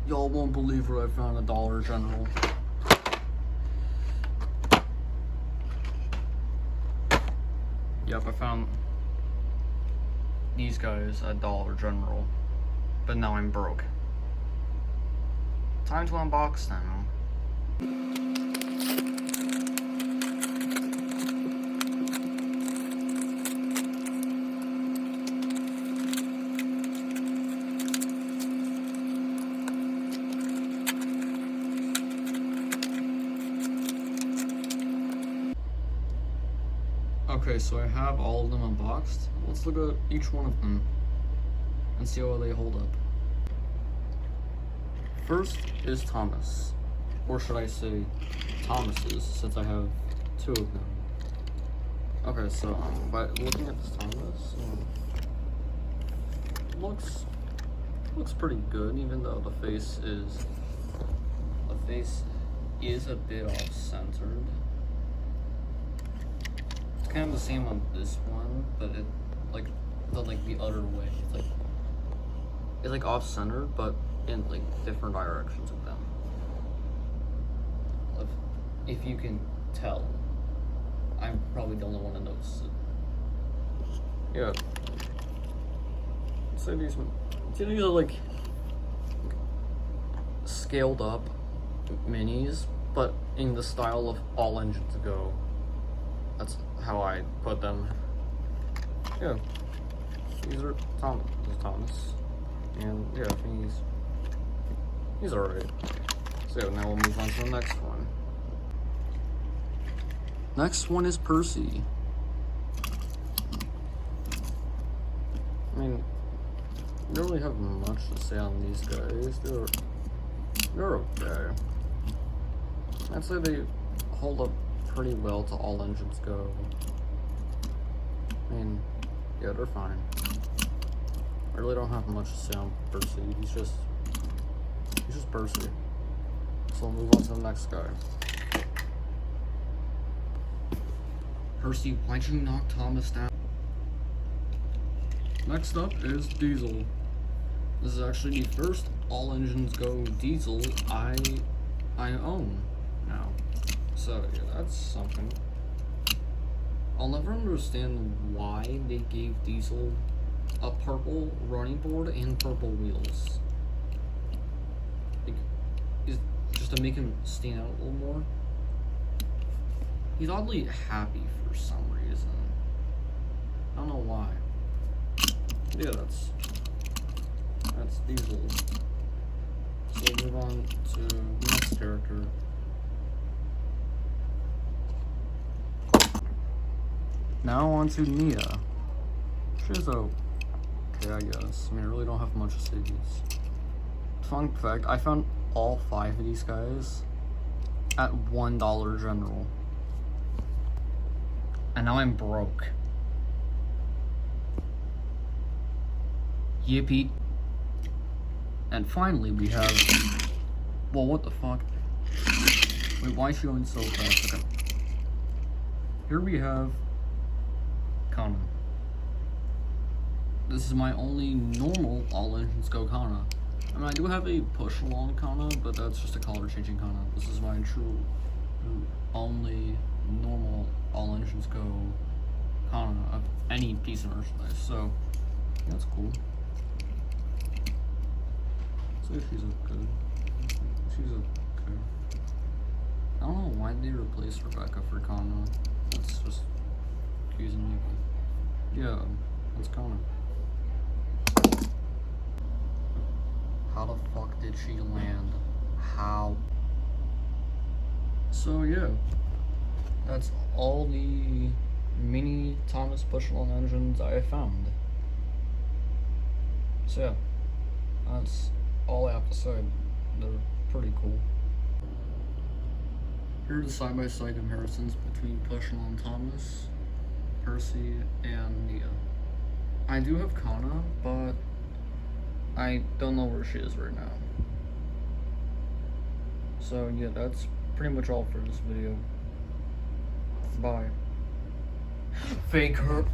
Y'all won't believe what I found at Dollar General. Yep, I found these guys at Dollar General, but now I'm broke. Time to unbox them. Okay, so I have all of them unboxed. Let's look at each one of them and see how they hold up. First is Thomas, or should I say Thomas's, since I have two of them. Okay, so by looking at this Thomas, looks pretty good, even though the face is a bit off-centered. It's kind of the same on this one, but it the other way. It's like off-centered, but in like different directions of them. If you can tell, I'm probably the only one to notice it. Yeah. So these are like scaled up minis, but in the style of All Engines Go. That's how I put them. Yeah. These are Thomas. And yeah, I think he's alright. So now we'll move on to the next one. Next one is Percy. I mean, I don't really have much to say on these guys. They're okay. I'd say they hold up pretty well to All Engines Go. I mean, yeah, they're fine. I really don't have much to say on Percy. He's just Percy. So we'll move on to the next guy. Percy, why'd you knock Thomas down? Next up is Diesel. This is actually the first All Engines Go Diesel I own now. So yeah, that's something. I'll never understand why they gave Diesel a purple running board and purple wheels. Like, just to make him stand out a little more. He's oddly happy for some reason. I don't know why. Yeah, that's Diesel. So we'll move on to the next character. Now on to Nia. She's okay, I guess. I mean, I really don't have much to say these. Fun fact, I found all 5 of these guys at $1 General. And now I'm broke. Yippee. And finally we have... Well, what the fuck? Wait, why is she going so fast? Okay. Here we have... Kana. This is my only normal All Engines Go Kana. I mean, I do have a push along Kana, but that's just a color changing Kana. This is my true only normal All Engines Go Kana of any piece of merchandise. So that's cool. So she's okay. She's okay. I don't know why they replaced Rebecca for Kana. That's just confusing me. But yeah, that's Kana. How the fuck did she land? How? So yeah, that's all the mini Thomas push-along engines I found. So yeah, that's all I have to say. They're pretty cool. Here are the side-by-side comparisons between push-along Thomas, Percy, and Nia. I do have Kana, but I don't know where she is right now. So yeah, that's pretty much all for this video. Bye. Fake her.